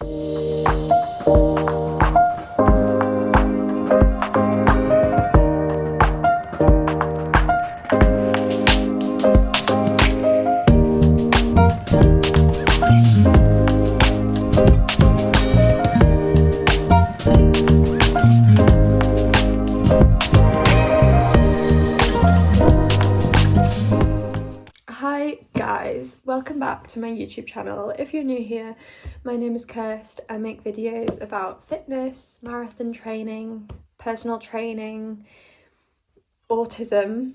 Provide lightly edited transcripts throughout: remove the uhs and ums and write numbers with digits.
Hi guys, welcome back to my YouTube channel. If you're new here, my name is Kirst. I make videos about fitness, marathon training, personal training, autism,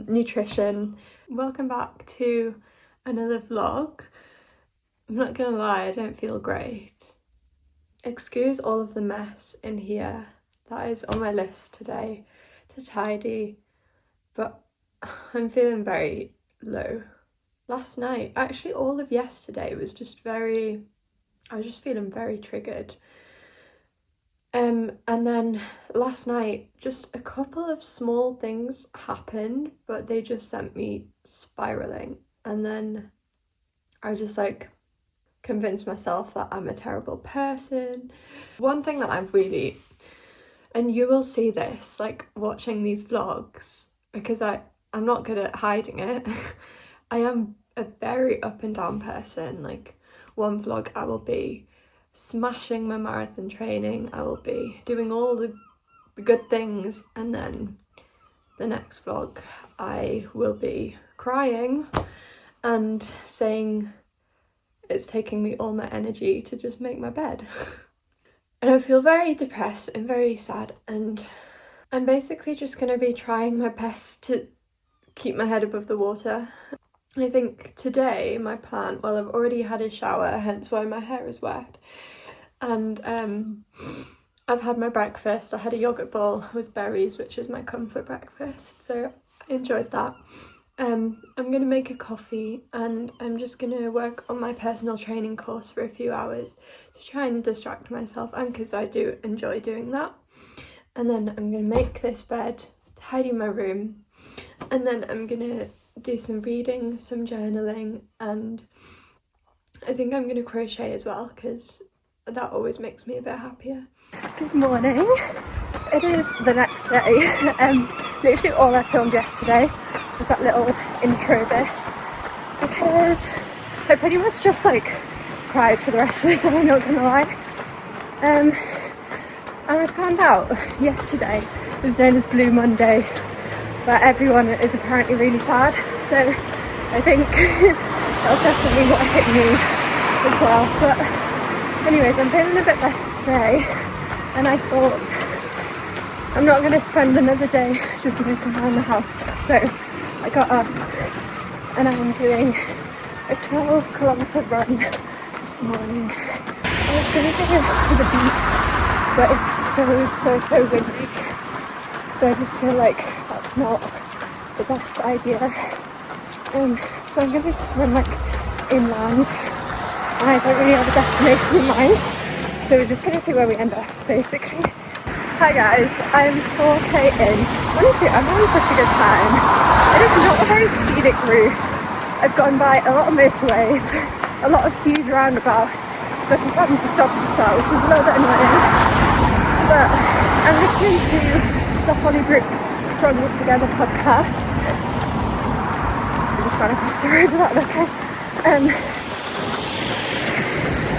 nutrition. Welcome back to another vlog. I'm not gonna lie, I don't feel great. Excuse all of the mess in here. That is on my list today to tidy, but I'm feeling very low. Last night, actually all of yesterday was just I was just feeling very triggered. And then last night, just a couple of small things happened, but they just sent me spiraling. And then I just convinced myself that I'm a terrible person. One thing that I've really, and you will see this watching these vlogs, because I'm not good at hiding it. I am a very up and down person. One vlog I will be smashing my marathon training, I will be doing all the good things, and then the next vlog I will be crying and saying it's taking me all my energy to just make my bed. And I feel very depressed and very sad, and I'm basically just going to be trying my best to keep my head above the water. I think today my plan, well, I've already had a shower, hence why my hair is wet, and I've had my breakfast. I had a yogurt bowl with berries, which is my comfort breakfast, so I enjoyed that. I'm going to make a coffee, and I'm just going to work on my personal training course for a few hours to try and distract myself, and because I do enjoy doing that. And then I'm going to make this bed, tidy my room, and then I'm going to do some reading, some journaling, and I think I'm going to crochet as well, because that always makes me a bit happier. Good morning. It is the next day. Literally all I filmed yesterday was that little intro bit, because I pretty much just cried for the rest of the day, not gonna lie. And I found out yesterday it was known as Blue Monday, but everyone is apparently really sad, so I think that was definitely what hit me as well. But anyways, I'm feeling a bit better today, and I thought I'm not going to spend another day just moping around the house, so I got up and I'm doing a 12-kilometre run this morning. I was going to go to the beach, but it's so windy, so I just feel like that's not the best idea. So I'm going to just run inland, and I don't really have a destination in mind, so we're just going to see where we end up, basically. Hi guys, I'm 4k in. Honestly, I'm having such a good time. It is not a very scenic route. I've gone by a lot of motorways, a lot of huge roundabouts, so I keep having to stop and start, which is a little bit annoying. But I'm listening to the Holly Brooks Stronger Together podcast. I just ran across the road without looking.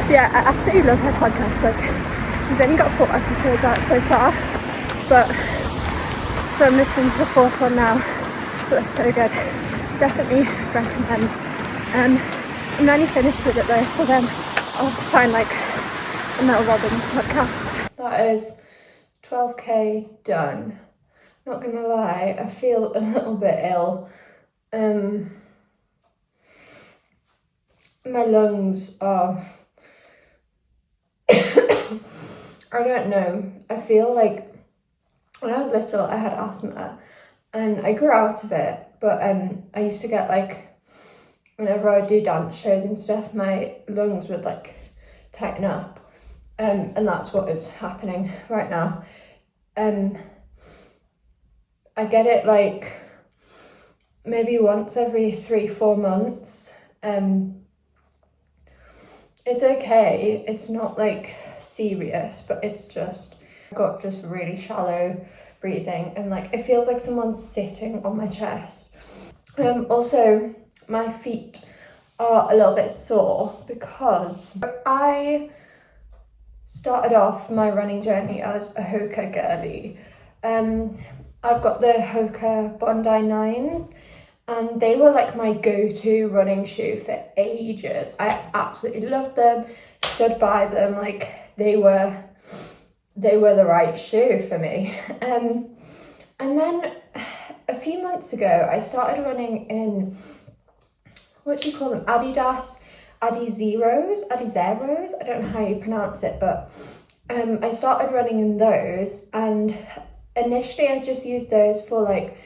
Yeah, I absolutely love her podcast. She's only got 4 episodes out so far, but so I'm listening to the 4th one now. But it's so good. Definitely recommend. I'm nearly finished with it though, so then I'll have to find a Mel Robbins podcast. That is 12k done. Not gonna lie, I feel a little bit ill. My lungs are I don't know, I feel like when I was little I had asthma and I grew out of it, but I used to get whenever I would do dance shows and stuff, my lungs would tighten up, and that's what is happening right now. I get it maybe once every 3-4 months. It's okay, it's not like serious, but it's just, I've got just really shallow breathing and like it feels like someone's sitting on my chest. Also, my feet are a little bit sore because I started off my running journey as a Hoka girly. I've got the Hoka Bondi 9s and they were like my go-to running shoe for ages. I absolutely loved them, stood by them, like they were the right shoe for me. And then a few months ago I started running in, what do you call them, Adidas Adizeros, I don't know how you pronounce it, but I started running in those, and initially I just used those for like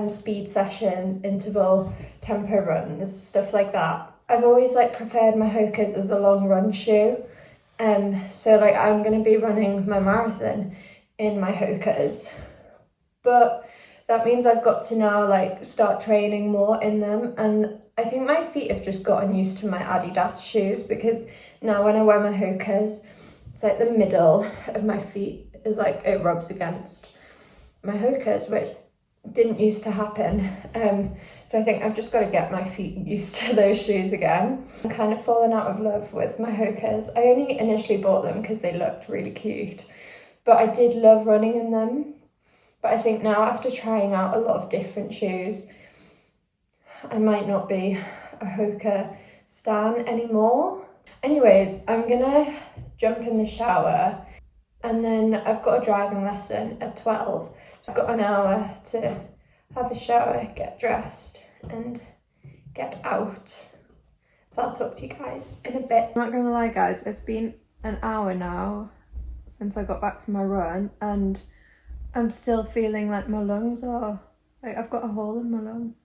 speed sessions, interval tempo runs, stuff like that. I've always like preferred my Hokas as a long run shoe, so like I'm going to be running my marathon in my Hokas, but that means I've got to now like start training more in them, and I think my feet have just gotten used to my Adidas shoes, because now when I wear my Hokas, it's like the middle of my feet is like, it rubs against my Hokas, which didn't used to happen. So I think I've just got to get my feet used to those shoes again. I'm kind of fallen out of love with my Hokas. I only initially bought them because they looked really cute, but I did love running in them. But I think now, after trying out a lot of different shoes, I might not be a Hoka stan anymore. Anyways, I'm gonna jump in the shower, and then I've got a driving lesson at 12. So I've got an hour to have a shower, get dressed, and get out. So I'll talk to you guys in a bit. I'm not gonna lie guys, it's been an hour now since I got back from my run, and I'm still feeling like my lungs are, like I've got a hole in my lung.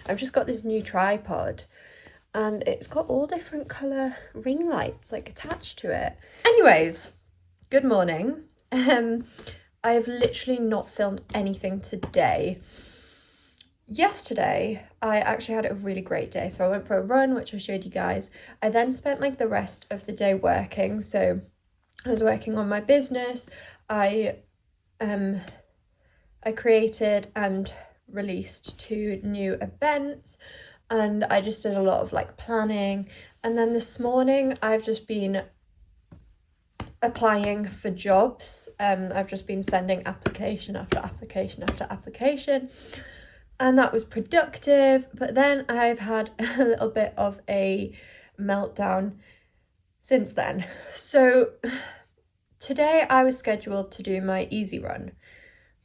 I've just got this new tripod and it's got all different colour ring lights like attached to it. Anyways, good morning. I have literally not filmed anything today. Yesterday, I actually had a really great day. So I went for a run, which I showed you guys. I then spent like the rest of the day working. So I was working on my business. I created and released 2 new events, and I just did a lot of like planning. And then this morning I've just been applying for jobs. I've just been sending application after application after application, and that was productive. But then I've had a little bit of a meltdown since then. So today I was scheduled to do my easy run,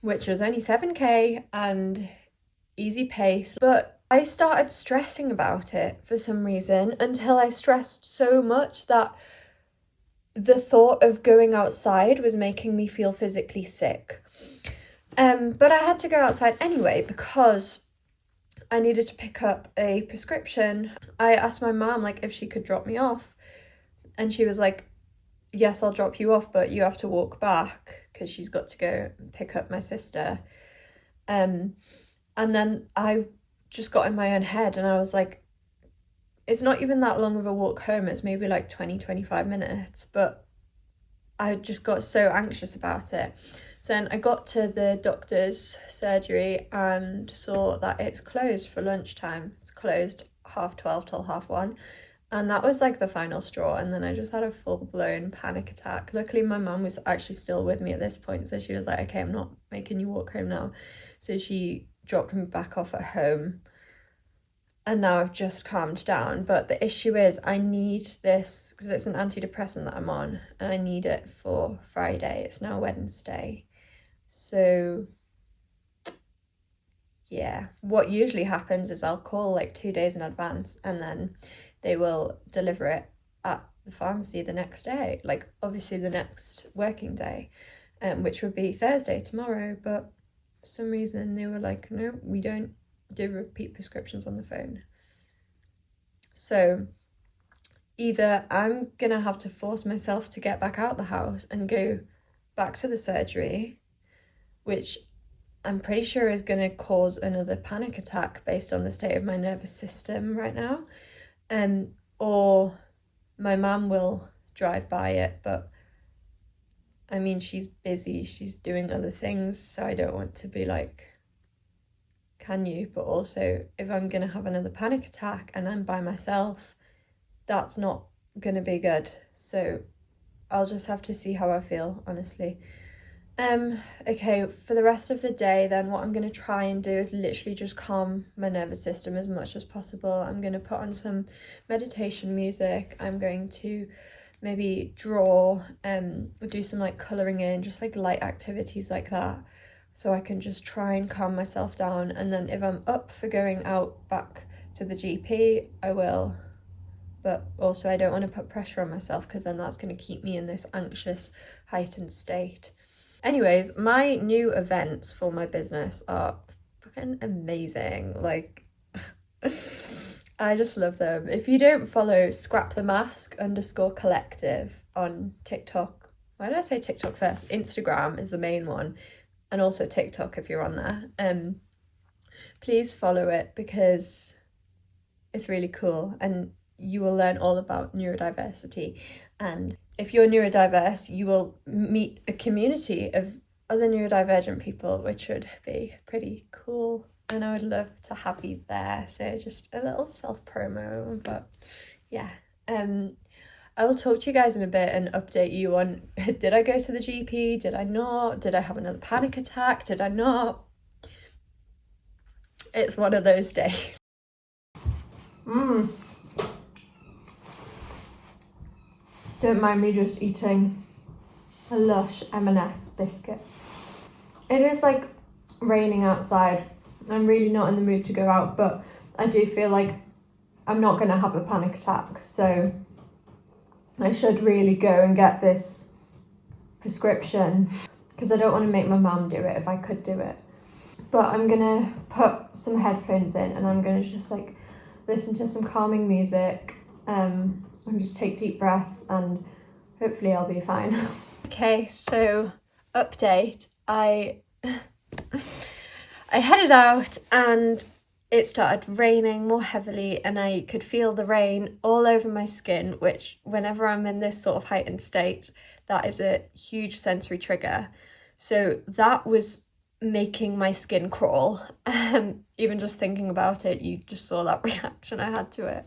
which was only 7k and easy pace, but I started stressing about it for some reason, until I stressed so much that the thought of going outside was making me feel physically sick. But I had to go outside anyway because I needed to pick up a prescription. I asked my mom like if she could drop me off, and she was like, yes, I'll drop you off, but you have to walk back, because she's got to go pick up my sister. And then I just got in my own head and I was like, it's not even that long of a walk home, it's maybe like 20-25 minutes, but I just got so anxious about it. So then I got to the doctor's surgery and saw that it's closed for lunchtime. It's closed 12:30 till 1:30. And that was like the final straw. And then I just had a full-blown panic attack. Luckily, my mum was actually still with me at this point. So she was like, okay, I'm not making you walk home now. So she dropped me back off at home. And now I've just calmed down. But the issue is I need this, because it's an antidepressant that I'm on, and I need it for Friday. It's now Wednesday. So yeah, what usually happens is I'll call like 2 days in advance, and then they will deliver it at the pharmacy the next day, like obviously the next working day, which would be Thursday, tomorrow. But for some reason they were like, no, we don't do repeat prescriptions on the phone. So either I'm gonna have to force myself to get back out the house and go back to the surgery, which I'm pretty sure is gonna cause another panic attack based on the state of my nervous system right now, or my mum will drive by it, but I mean, she's busy, she's doing other things, so I don't want to be like, can you? But also, if I'm gonna have another panic attack and I'm by myself, that's not gonna be good. So I'll just have to see how I feel, honestly. Okay, for the rest of the day then, what I'm going to try and do is literally just calm my nervous system as much as possible. I'm going to put on some meditation music. I'm going to maybe draw, do some like colouring in, just like light activities like that, so I can just try and calm myself down. And then if I'm up for going out back to the GP, I will. But also I don't want to put pressure on myself, because then that's going to keep me in this anxious, heightened state. Anyways, my new events for my business are fucking amazing. Like, I just love them. If you don't follow scrapthemask_collective on TikTok, why did I say TikTok first? Instagram is the main one, and also TikTok if you're on there. Please follow it, because it's really cool and you will learn all about neurodiversity. And if you're neurodiverse, you will meet a community of other neurodivergent people, which would be pretty cool. And I would love to have you there. So just a little self-promo, but yeah. I will talk to you guys in a bit and update you on, did I go to the GP? Did I not? Did I have another panic attack? Did I not? It's one of those days. Don't mind me just eating a Lush M&S biscuit. It is like raining outside. I'm really not in the mood to go out, but I do feel like I'm not going to have a panic attack, so I should really go and get this prescription, because I don't want to make my mum do it if I could do it. But I'm going to put some headphones in and I'm going to just like listen to some calming music, and just take deep breaths, and hopefully I'll be fine. Okay, so update. I headed out and it started raining more heavily, and I could feel the rain all over my skin, which whenever I'm in this sort of heightened state, that is a huge sensory trigger. So that was making my skin crawl. Even just thinking about it, you just saw that reaction I had to it.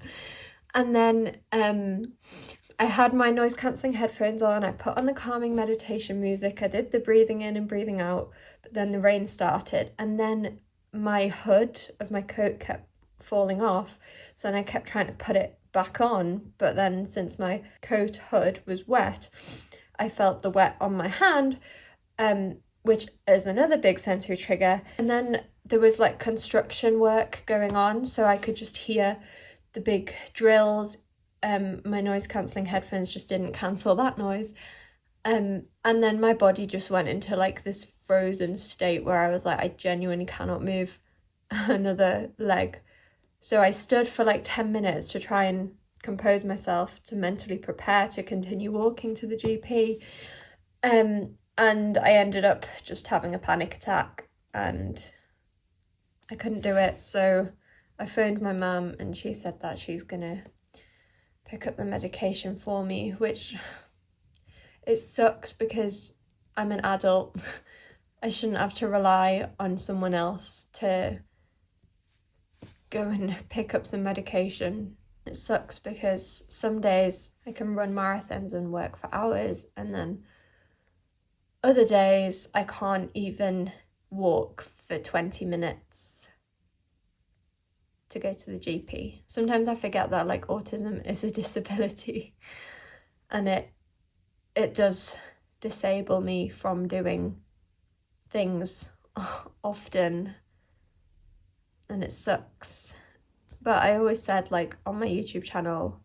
And then I had my noise cancelling headphones on, I put on the calming meditation music, I did the breathing in and breathing out, but then the rain started, and then my hood of my coat kept falling off, so then I kept trying to put it back on, but then since my coat hood was wet, I felt the wet on my hand, which is another big sensory trigger. And then there was like construction work going on, so I could just hear the big drills. My noise cancelling headphones just didn't cancel that noise. And then my body just went into like this frozen state where I was like, I genuinely cannot move another leg. So I stood for like 10 minutes to try and compose myself, to mentally prepare to continue walking to the GP. And I ended up just having a panic attack and I couldn't do it. So I phoned my mum and she said that she's gonna pick up the medication for me, which it sucks because I'm an adult. I shouldn't have to rely on someone else to go and pick up some medication. It sucks because some days I can run marathons and work for hours, and then other days I can't even walk for 20 minutes to go to the GP. Sometimes I forget that like autism is a disability and it does disable me from doing things often, and it sucks. But I always said, like, on my YouTube channel,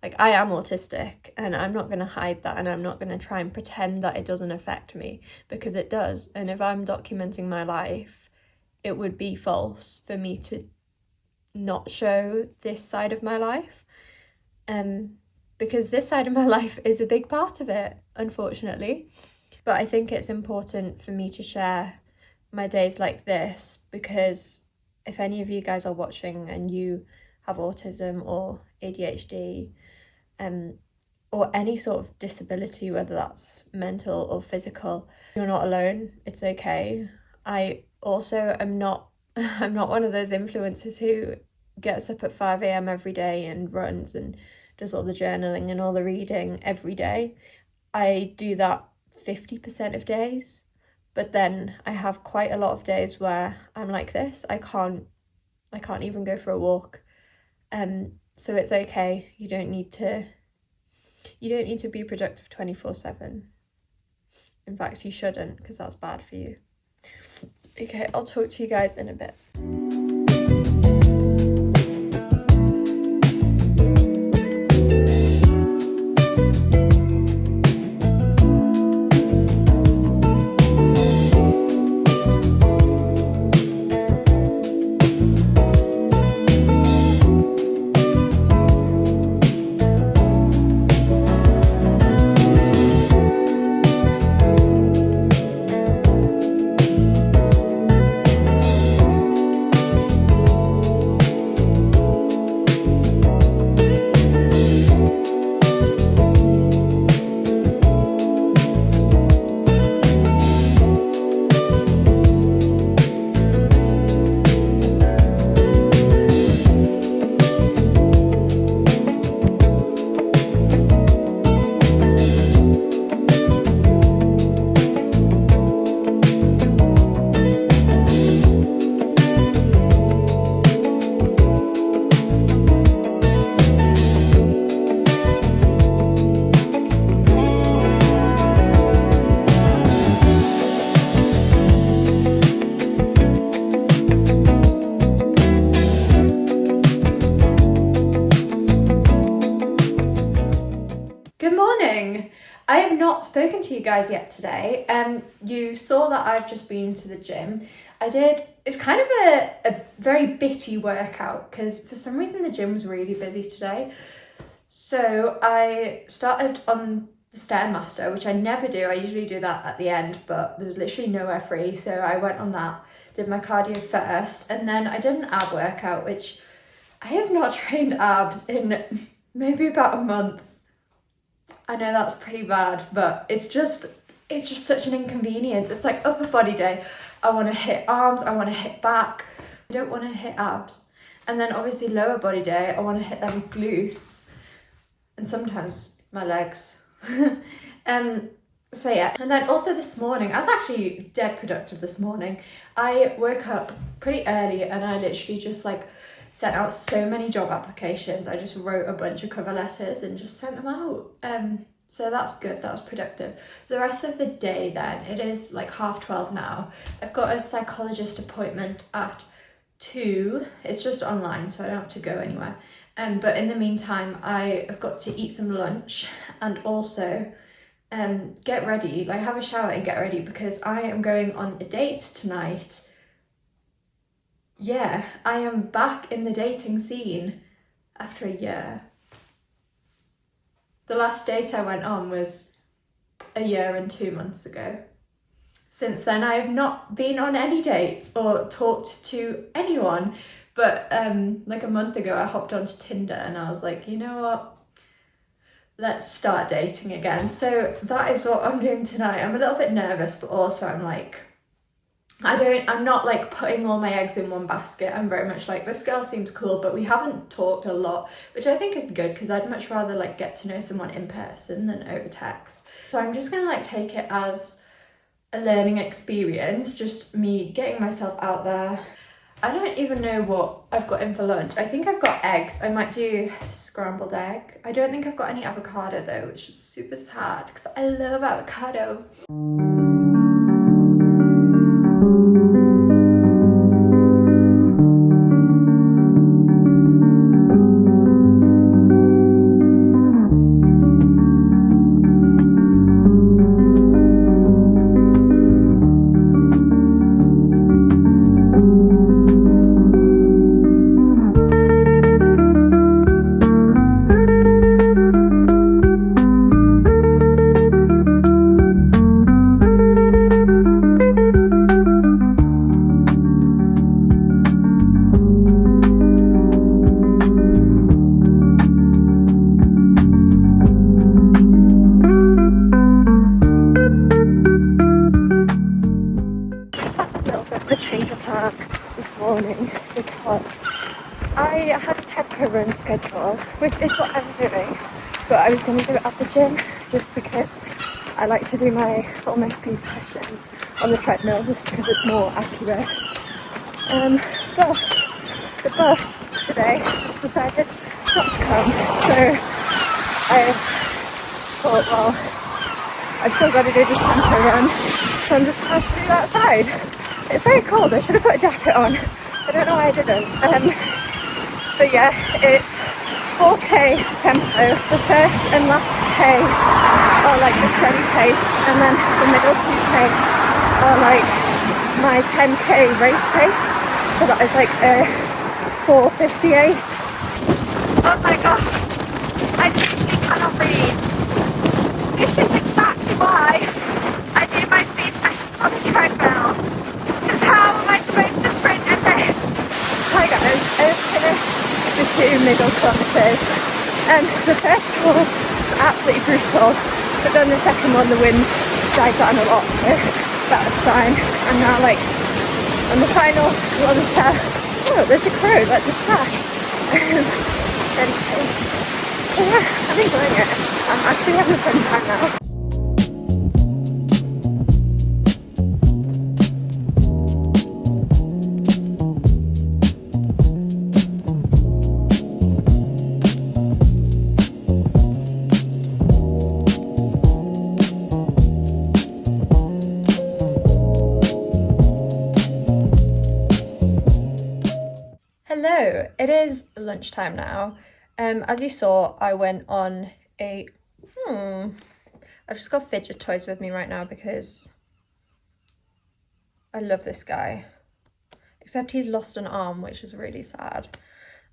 like, I am autistic and I'm not going to hide that, and I'm not going to try and pretend that it doesn't affect me, because it does. And if I'm documenting my life, it would be false for me to not show this side of my life, because this side of my life is a big part of it, unfortunately. But I think it's important for me to share my days like this, because if any of you guys are watching and you have autism or ADHD, or any sort of disability, whether that's mental or physical, you're not alone. It's okay. I also am not I'm not one of those influencers who gets up at 5 a.m. every day and runs and does all the journaling and all the reading every day. I do that 50% of days, but then I have quite a lot of days where I'm like this. I can't even go for a walk. So it's okay. You don't need to be productive 24/7. In fact, you shouldn't, because that's bad for you. Okay, I'll talk to you guys in a bit. I have not spoken to you guys yet today. You saw that I've just been to the gym. It's kind of a very bitty workout, because for some reason the gym was really busy today. So I started on the Stairmaster, which I never do. I usually do that at the end, but there's literally nowhere free. So I went on that, did my cardio first, and then I did an ab workout, which I have not trained abs in maybe about a month. I know that's pretty bad, but it's just such an inconvenience. It's like upper body day, I want to hit arms, I want to hit back, I don't want to hit abs. And then obviously lower body day, I want to hit them glutes and sometimes my legs. So yeah, and then also this morning, I was actually dead productive this morning. I woke up pretty early and I literally just like sent out so many job applications. I just wrote a bunch of cover letters and just sent them out. So that's good, that was productive. The rest of the day then, it is like 12:30 now. I've got a psychologist appointment at 2. It's just online, so I don't have to go anywhere. But in the meantime, I've got to eat some lunch and also get ready, like have a shower and get ready, because I am going on a date tonight. Yeah, I am back in the dating scene after a year. The last date I went on was a year and 2 months ago. Since then, I have not been on any dates or talked to anyone. But like a month ago, I hopped onto Tinder and I was like, you know what? Let's start dating again. So that is what I'm doing tonight. I'm a little bit nervous, but also I'm like, I'm not like putting all my eggs in one basket. I'm very much like, this girl seems cool, but we haven't talked a lot, which I think is good, because I'd much rather like get to know someone in person than over text. So I'm just gonna like take it as a learning experience, just me getting myself out there. I don't even know what I've got in for lunch. I think I've got eggs. I might do scrambled egg. I don't think I've got any avocado though, which is super sad because I love avocado. change of plan this morning because I had a tempo run scheduled, which is what I'm doing, but I was going to do it at the gym just because I like to do all my speed sessions on the treadmill just because it's more accurate. But the bus today just decided not to come, so I thought, well, I've still got to do this tempo run, so I'm just going to have to do that outside. It's very cold, I should have put a jacket on. I don't know why I didn't. But yeah, it's 4k tempo. The first and last k are like the steady pace, and then the middle 2k are like my 10k race pace. So that is like a 4:58. Oh my god, I literally cannot read. This is exactly why I do my speed sessions on the treadmill. Because how am I supposed to sprint in this? Hi guys, I've finished the 2 middle kilometres, and the first one was absolutely brutal, but then the second one the wind died down a lot, so that was fine. And now like on the final kilometre, oh there's a crow, like the shack. Steady pace. So yeah, I'm enjoying it. I'm actually having a fun time now. Hello, it is lunchtime now. As you saw, I went on a... I've just got fidget toys with me right now because I love this guy. Except he's lost an arm, which is really sad.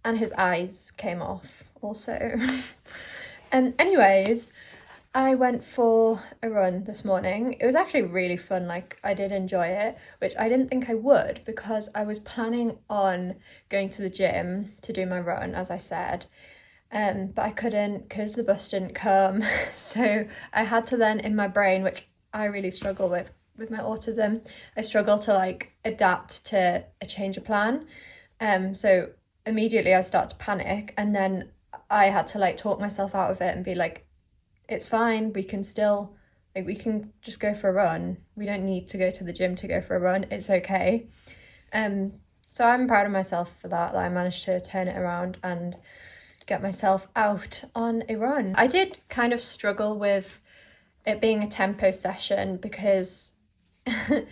And his eyes came off also. Anyways, I went for a run this morning. It was actually really fun, like I did enjoy it, which I didn't think I would because I was planning on going to the gym to do my run, as I said, but I couldn't because the bus didn't come. So I had to then, in my brain, which I really struggle with my autism, I struggle to like adapt to a change of plan. So immediately I start to panic, and then I had to like talk myself out of it and be like, it's fine, we can still, like, we can just go for a run. We don't need to go to the gym to go for a run. It's okay. So I'm proud of myself for that I managed to turn it around and get myself out on a run. I did kind of struggle with it being a tempo session because I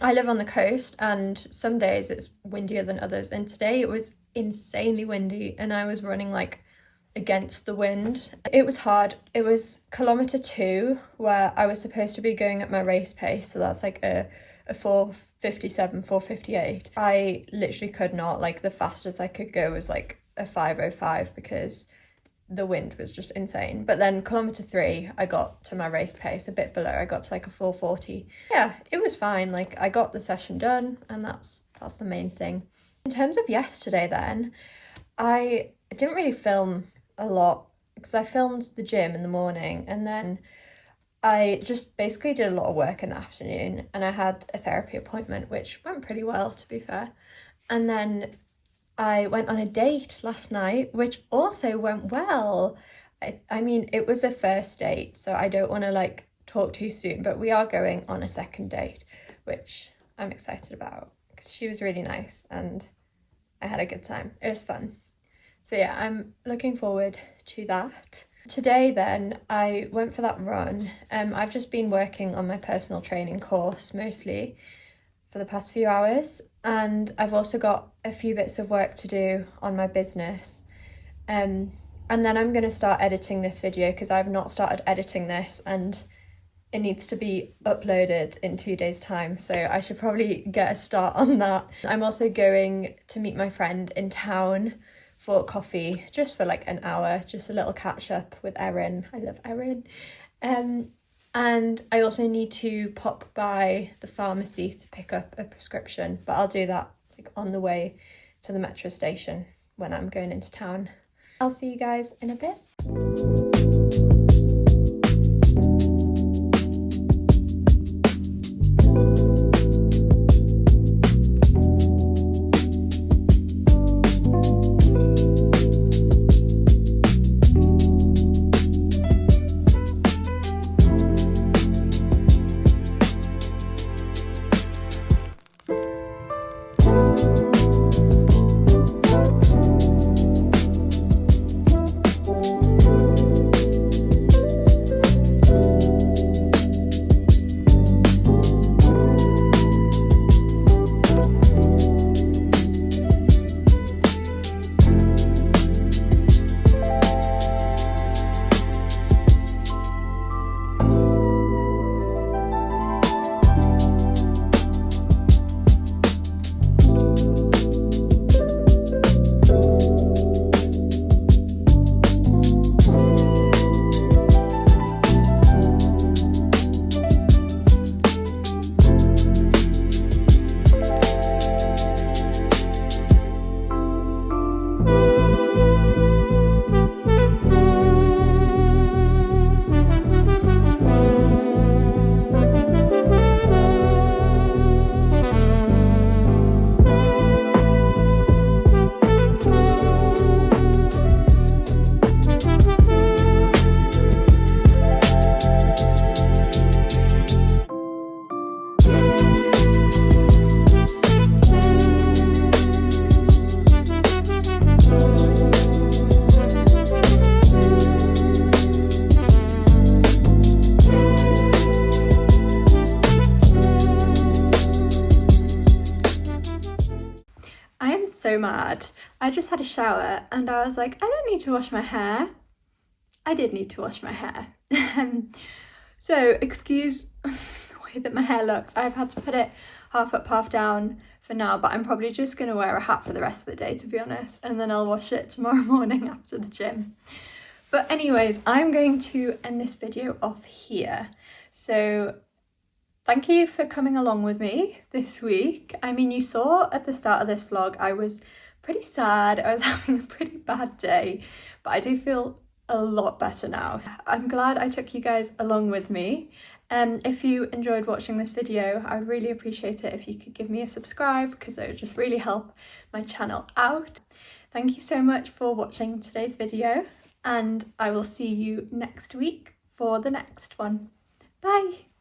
live on the coast and some days it's windier than others. And today it was insanely windy and I was running like against the wind. It was hard. It was kilometre 2 where I was supposed to be going at my race pace, so that's like a 4:57, 4:58. I literally could not, like the fastest I could go was like a 5:05 because the wind was just insane. But then kilometre 3 I got to my race pace a bit below. I got to like a 4:40. Yeah, it was fine. Like I got the session done and that's the main thing. In terms of yesterday then, I didn't really film a lot because I filmed the gym in the morning and then I just basically did a lot of work in the afternoon and I had a therapy appointment which went pretty well, to be fair. And then I went on a date last night which also went well. I mean, it was a first date, so I don't want to like talk too soon, but we are going on a second date, which I'm excited about because she was really nice and I had a good time. It was fun. So yeah, I'm looking forward to that. Today then, I went for that run. I've just been working on my personal training course mostly for the past few hours, and I've also got a few bits of work to do on my business. And then I'm going to start editing this video because I've not started editing this and it needs to be uploaded in 2 days' time, so I should probably get a start on that. I'm also going to meet my friend in town for coffee, just for like an hour, just a little catch up with Erin. I love Erin. And I also need to pop by the pharmacy to pick up a prescription, but I'll do that like on the way to the metro station when I'm going into town. I'll see you guys in a bit. mad. I just had a shower and I was like, I don't need to wash my hair. I did need to wash my hair. So excuse the way that my hair looks. I've had to put it half up, half down for now, but I'm probably just going to wear a hat for the rest of the day, to be honest, and then I'll wash it tomorrow morning after the gym. But anyways, I'm going to end this video off here. So thank you for coming along with me this week. I mean, you saw at the start of this vlog, I was pretty sad. I was having a pretty bad day, but I do feel a lot better now. I'm glad I took you guys along with me. If you enjoyed watching this video, I would really appreciate it if you could give me a subscribe, because it would just really help my channel out. Thank you so much for watching today's video, and I will see you next week for the next one. Bye!